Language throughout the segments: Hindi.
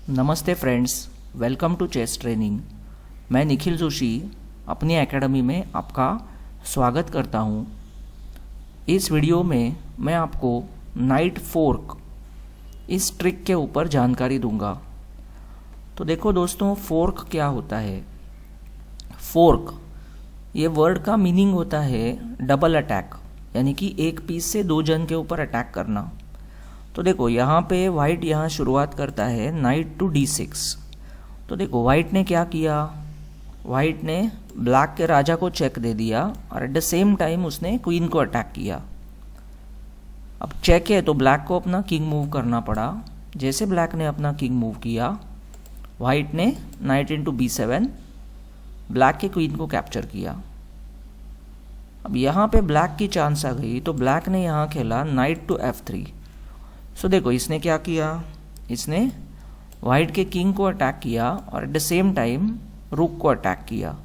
नमस्ते friends, welcome to chess training. मैं निखिल जोशी अपनी एकेडमी में आपका स्वागत करता हूं। इस वीडियो में मैं आपको नाइट फोर्क इस ट्रिक के ऊपर जानकारी दूंगा। तो देखो दोस्तों, फोर्क क्या होता है। फोर्क ये वर्ड का मीनिंग होता है डबल अटैक, यानी कि एक पीस से दो जन के ऊपर अटैक करना। तो देखो यहाँ पे वाइट यहाँ शुरुआत करता है नाइट टू d6। तो देखो वाइट ने क्या किया, वाइट ने ब्लैक के राजा को चेक दे दिया और एट द सेम टाइम उसने क्वीन को अटैक किया। अब चेक है तो ब्लैक को अपना किंग मूव करना पड़ा। जैसे ब्लैक ने अपना किंग मूव किया, वाइट ने नाइट इंटू b7 ब्लैक के क्वीन को कैप्चर किया। अब यहाँ पे ब्लैक की चांस आ गई, तो ब्लैक ने यहाँ खेला नाइट टू f3। सो देखो इसने क्या किया, इसने वाइट के किंग को अटैक किया और एट द सेम टाइम रुक को अटैक किया।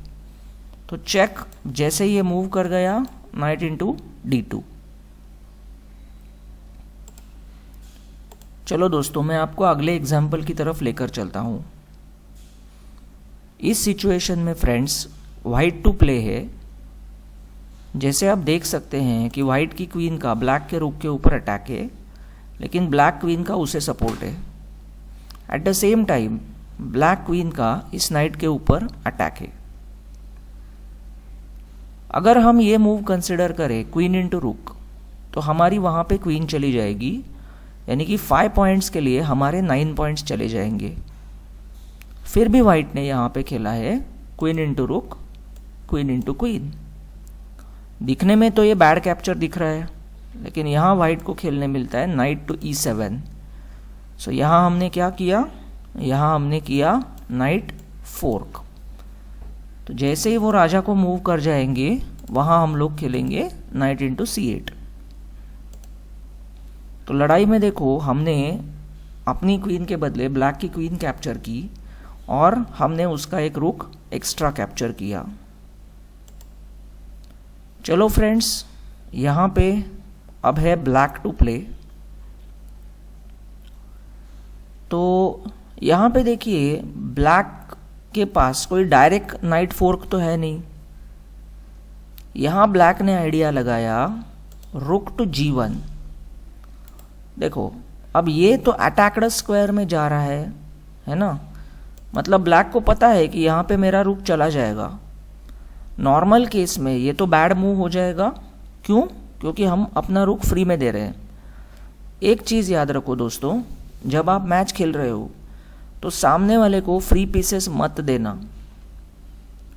तो चेक जैसे ये मूव कर गया नाइट इंटू d2। चलो दोस्तों, मैं आपको अगले एग्जाम्पल की तरफ लेकर चलता हूं। इस सिचुएशन में फ्रेंड्स वाइट टू प्ले है। जैसे आप देख सकते हैं कि वाइट की क्वीन का ब्लैक के रुक के ऊपर अटैक है, लेकिन ब्लैक क्वीन का उसे सपोर्ट है। At the same time black queen का इस नाइट के ऊपर अटैक है। अगर हम ये मूव कंसिडर करें क्वीन इंटू रुक, तो हमारी वहां पे क्वीन चली जाएगी, यानी कि 5 पॉइंट्स के लिए हमारे 9 पॉइंट्स चले जाएंगे। फिर भी वाइट ने यहाँ पे खेला है क्वीन इंटू रुक, क्वीन इंटू क्वीन। दिखने में तो ये बैड कैप्चर दिख रहा है, लेकिन यहाँ वाइट को खेलने मिलता है नाइट टू e7। सो यहाँ हमने क्या किया, यहाँ हमने किया नाइट फोर्क। तो जैसे ही वो राजा को मूव कर जाएंगे, वहाँ हम लोग खेलेंगे नाइट इंटू c8। तो लड़ाई में देखो हमने अपनी क्वीन के बदले ब्लैक की क्वीन कैप्चर की और हमने उसका एक रुक एक्स्ट्रा कैप्चर किया। चलो फ्रेंड्स, यहाँ पे अब है ब्लैक टू प्ले। तो यहाँ पे देखिए ब्लैक के पास कोई डायरेक्ट नाइट फोर्क तो है नहीं। यहाँ ब्लैक ने आइडिया लगाया रुक टू g1। देखो अब ये तो अटैक्ड स्क्वायर में जा रहा है ना। मतलब ब्लैक को पता है कि यहाँ पे मेरा रुक चला जाएगा। नॉर्मल केस में ये तो बैड मूव हो जाएगा। क्यों? क्योंकि हम अपना रुक फ्री में दे रहे हैं। एक चीज़ याद रखो दोस्तों, जब आप मैच खेल रहे हो तो सामने वाले को फ्री पीसेस मत देना।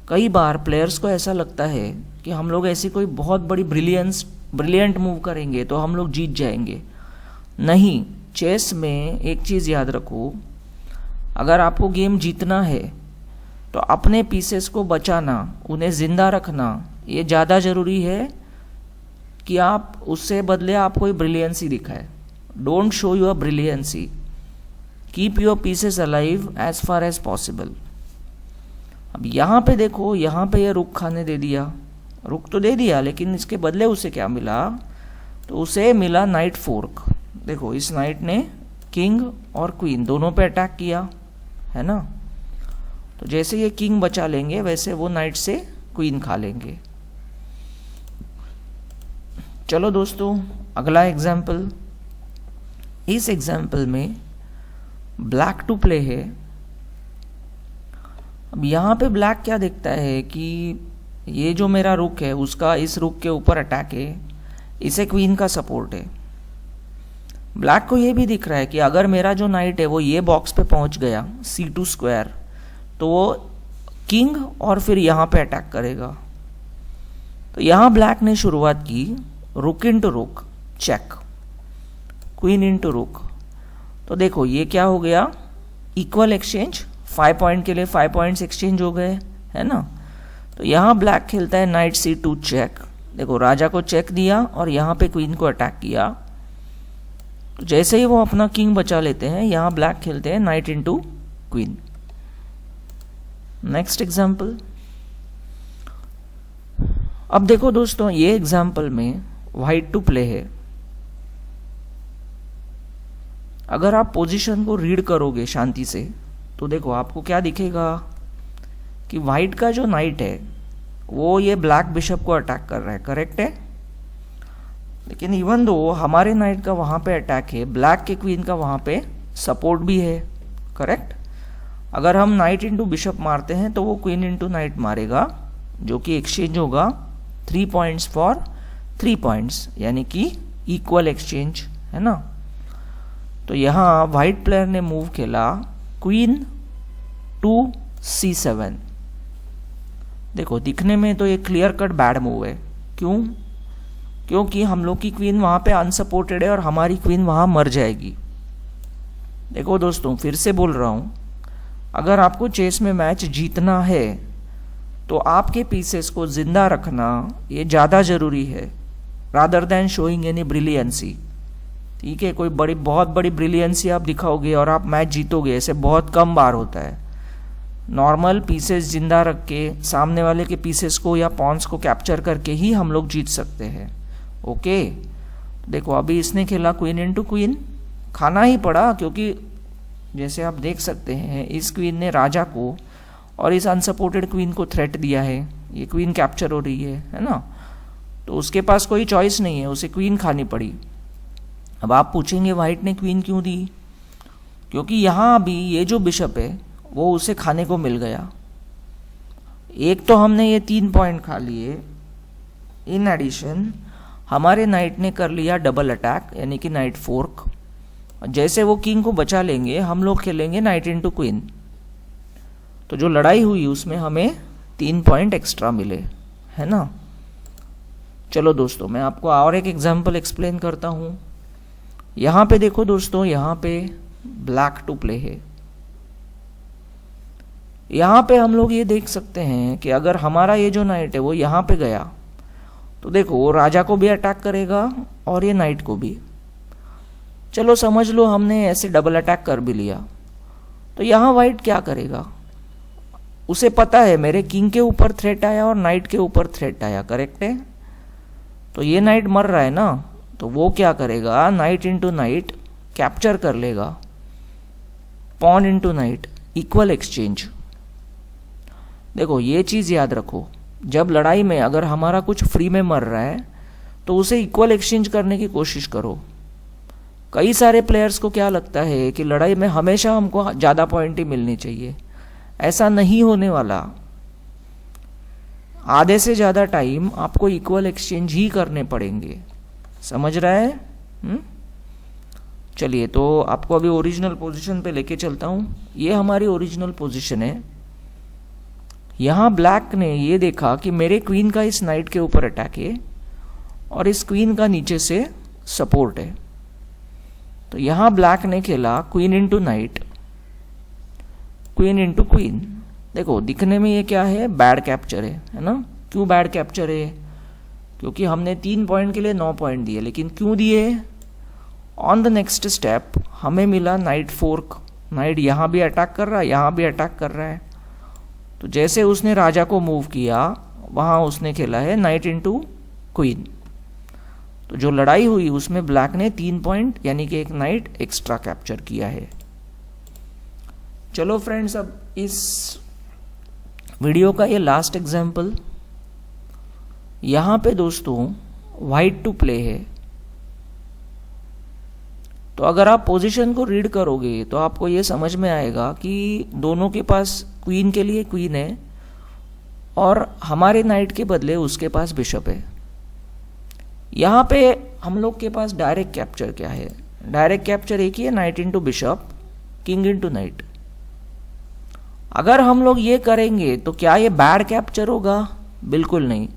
कई बार प्लेयर्स को ऐसा लगता है कि हम लोग ऐसी कोई बहुत बड़ी ब्रिलियंट मूव करेंगे तो हम लोग जीत जाएंगे। नहीं, चेस में एक चीज़ याद रखो, अगर आपको गेम जीतना है तो अपने पीसेस को बचाना, उन्हें जिंदा रखना, ये ज़्यादा ज़रूरी है कि आप उससे बदले आप कोई ब्रिलियंसी दिखाए। Don't show your brilliancy, keep your pieces alive as far as possible. अब यहाँ पे देखो, यहाँ पे ये रुक खाने दे दिया, रुक तो दे दिया, लेकिन इसके बदले उसे क्या मिला, तो उसे मिला नाइट फोर्क। देखो इस नाइट ने किंग और क्वीन दोनों पे अटैक किया है ना। तो जैसे ये किंग बचा लेंगे, वैसे वो नाइट से क्वीन खा लेंगे। चलो दोस्तों, अगला एग्जाम्पल। इस एग्जाम्पल में ब्लैक टू प्ले है। अब यहाँ पे ब्लैक क्या देखता है कि ये जो मेरा रुक है उसका इस रुक के ऊपर अटैक है, इसे क्वीन का सपोर्ट है। ब्लैक को ये भी दिख रहा है कि अगर मेरा जो नाइट है वो ये बॉक्स पे पहुंच गया c2 स्क्वायर, तो वो किंग और फिर यहाँ पे अटैक करेगा। तो यहाँ ब्लैक ने शुरुआत की रुक इंटू रुक चेक, क्वीन इंटू रुक। तो देखो ये क्या हो गया, इक्वल एक्सचेंज, 5 पॉइंट के लिए 5 पॉइंट्स एक्सचेंज हो गए, है ना। तो यहाँ ब्लैक खेलता है नाइट c2 चेक। देखो राजा को चेक दिया और यहाँ पे क्वीन को अटैक किया। तो जैसे ही वो अपना किंग बचा लेते हैं, यहाँ ब्लैक खेलते हैं night into queen. Next example. अब देखो दोस्तों, ये एग्जाम्पल में वाइट टू प्ले है। अगर आप पोजीशन को रीड करोगे शांति से तो देखो आपको क्या दिखेगा कि वाइट का जो नाइट है वो ये ब्लैक बिशप को अटैक कर रहा है, करेक्ट है। लेकिन इवन दो हमारे नाइट का वहाँ पे अटैक है, ब्लैक के क्वीन का वहाँ पे सपोर्ट भी है, करेक्ट। अगर हम नाइट इंटू बिशप मारते हैं तो वो क्वीन इंटू नाइट मारेगा, जो कि एक्सचेंज होगा 3 पॉइंट्स फॉर 3 पॉइंट्स, यानी कि इक्वल एक्सचेंज, है ना। तो यहाँ वाइट प्लेयर ने मूव खेला क्वीन टू C7। देखो दिखने में तो ये क्लियर कट बैड मूव है, क्यों? क्योंकि हम लोग की क्वीन वहाँ पे अनसपोर्टेड है और हमारी क्वीन वहाँ मर जाएगी। देखो दोस्तों फिर से बोल रहा हूँ, अगर आपको चेस में मैच जीतना है तो आपके पीसेस को जिंदा रखना ये ज़्यादा ज़रूरी है rather than showing any brilliancy. ठीक है, कोई बहुत बड़ी ब्रिलियंसी आप दिखाओगे और आप मैच जीतोगे, ऐसे बहुत कम बार होता है। नॉर्मल पीसेस जिंदा रख के सामने वाले के पीसेस को या पॉन्स को कैप्चर करके ही हम लोग जीत सकते हैं। ओके, देखो अभी इसने खेला क्वीन इंटू क्वीन, खाना ही पड़ा, क्योंकि जैसे आप देख सकते हैं इस क्वीन ने राजा को और इस अनसपोर्टेड क्वीन को थ्रेट दिया है, ये क्वीन कैप्चर हो रही है ना। तो उसके पास कोई चॉइस नहीं है, उसे क्वीन खानी पड़ी। अब आप पूछेंगे वाइट ने क्वीन क्यों दी? क्योंकि यहाँ अभी ये जो बिशप है वो उसे खाने को मिल गया। एक तो हमने ये 3 पॉइंट खा लिए, इन एडिशन हमारे नाइट ने कर लिया डबल अटैक, यानी कि नाइट फोर्क। जैसे वो किंग को बचा लेंगे हम लोग खेलेंगे नाइट इंटू क्वीन, तो जो लड़ाई हुई उसमें हमें 3 पॉइंट एक्स्ट्रा मिले, है ना। चलो दोस्तों मैं आपको और एक एग्जांपल एक्सप्लेन करता हूँ। यहाँ पे देखो दोस्तों, यहाँ पे ब्लैक टू प्ले है। यहाँ पे हम लोग ये देख सकते हैं कि अगर हमारा ये जो नाइट है वो यहाँ पे गया तो देखो वो राजा को भी अटैक करेगा और ये नाइट को भी। चलो समझ लो हमने ऐसे डबल अटैक कर भी लिया, तो यहाँ वाइट क्या करेगा? उसे पता है मेरे किंग के ऊपर थ्रेट आया और नाइट के ऊपर थ्रेट आया, करेक्ट है। तो ये नाइट मर रहा है ना, तो वो क्या करेगा, नाइट इंटू नाइट कैप्चर कर लेगा, pawn into knight equal exchange. देखो ये चीज याद रखो, जब लड़ाई में अगर हमारा कुछ फ्री में मर रहा है तो उसे इक्वल एक्सचेंज करने की कोशिश करो। कई सारे प्लेयर्स को क्या लगता है कि लड़ाई में हमेशा हमको ज्यादा पॉइंट ही मिलनी चाहिए, ऐसा नहीं होने वाला। आधे से ज्यादा टाइम आपको इक्वल एक्सचेंज ही करने पड़ेंगे, समझ रहा है? चलिए तो आपको अभी ओरिजिनल पोजीशन पे लेके चलता हूं। ये हमारी ओरिजिनल पोजीशन है। यहां ब्लैक ने ये देखा कि मेरे क्वीन का इस नाइट के ऊपर अटैक है और इस क्वीन का नीचे से सपोर्ट है। तो यहां ब्लैक ने खेला queen into night, queen into queen. देखो दिखने में ये क्या है, बैड कैप्चर है ना। क्यों बैड कैप्चर है? क्योंकि हमने 3 पॉइंट के लिए 9 पॉइंट दिए, लेकिन क्यों दिए? ऑन द नेक्स्ट स्टेप हमें मिला नाइट फोर्क, नाइट यहां भी अटैक कर रहा है, यहां भी अटैक कर रहा है। तो जैसे उसने राजा को मूव किया वहां उसने खेला है नाइट इंटू क्वीन। तो जो लड़ाई हुई उसमें ब्लैक ने 3 पॉइंट यानी कि एक नाइट एक्स्ट्रा कैप्चर किया है। चलो फ्रेंड्स, अब इस वीडियो का ये लास्ट एग्जाम्पल। यहां पे दोस्तों वाइट टू प्ले है। तो अगर आप पोजीशन को रीड करोगे तो आपको ये समझ में आएगा कि दोनों के पास क्वीन के लिए क्वीन है और हमारे नाइट के बदले उसके पास बिशप है। यहाँ पे हम लोग के पास डायरेक्ट कैप्चर क्या है? डायरेक्ट कैप्चर एक ही है, night into bishop, king into night. अगर हम लोग ये करेंगे तो क्या ये बैड कैप्चर होगा? बिल्कुल नहीं,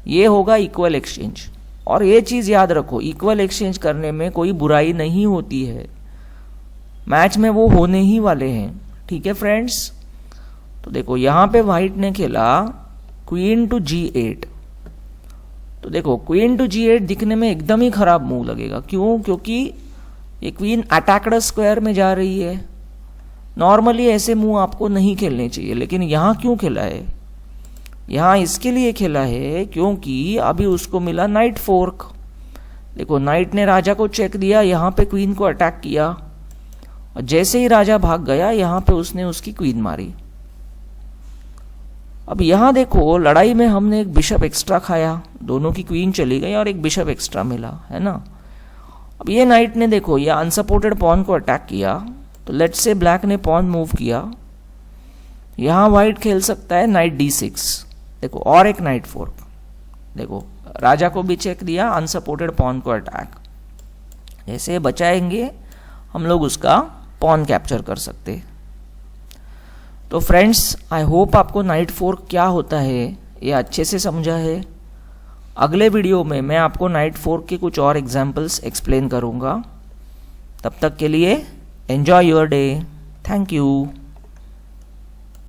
ये होगा इक्वल एक्सचेंज। और ये चीज याद रखो, इक्वल एक्सचेंज करने में कोई बुराई नहीं होती है, मैच में वो होने ही वाले हैं। ठीक है फ्रेंड्स, तो देखो यहां पे व्हाइट ने खेला क्वीन टू G8। तो देखो क्वीन टू G8 दिखने में एकदम ही खराब मूव लगेगा। क्यों? क्योंकि ये क्वीन अटैक्ड स्क्वायर में जा रही है। नॉर्मली ऐसे मूव आपको नहीं खेलने चाहिए, लेकिन यहां क्यों खेला है? यहां इसके लिए खेला है क्योंकि अभी उसको मिला नाइट फोर्क। देखो नाइट ने राजा को चेक दिया, यहां पे क्वीन को अटैक किया, और जैसे ही राजा भाग गया यहाँ पे उसने उसकी क्वीन मारी। अब यहाँ देखो लड़ाई में हमने एक बिशप एक्स्ट्रा खाया, दोनों की क्वीन चली गई और एक बिशप एक्स्ट्रा मिला, है ना। अब ये नाइट ने देखो ये अनसपोर्टेड पॉन को अटैक किया, तो लेट्स से ब्लैक ने पॉन मूव किया, यहाँ वाइट खेल सकता है नाइट d6, देखो और एक नाइट फोर्क, देखो राजा को भी चेक दिया, अनसपोर्टेड पॉन को अटैक, जैसे बचाएंगे हम लोग उसका पॉन कैप्चर कर सकते। तो फ्रेंड्स आई होप आपको नाइट फोर्क क्या होता है ये अच्छे से समझा है। अगले वीडियो में मैं आपको नाइट फोर्क के कुछ और एग्जाम्पल्स एक्सप्लेन करूंगा। तब तक के लिए enjoy your day, thank you.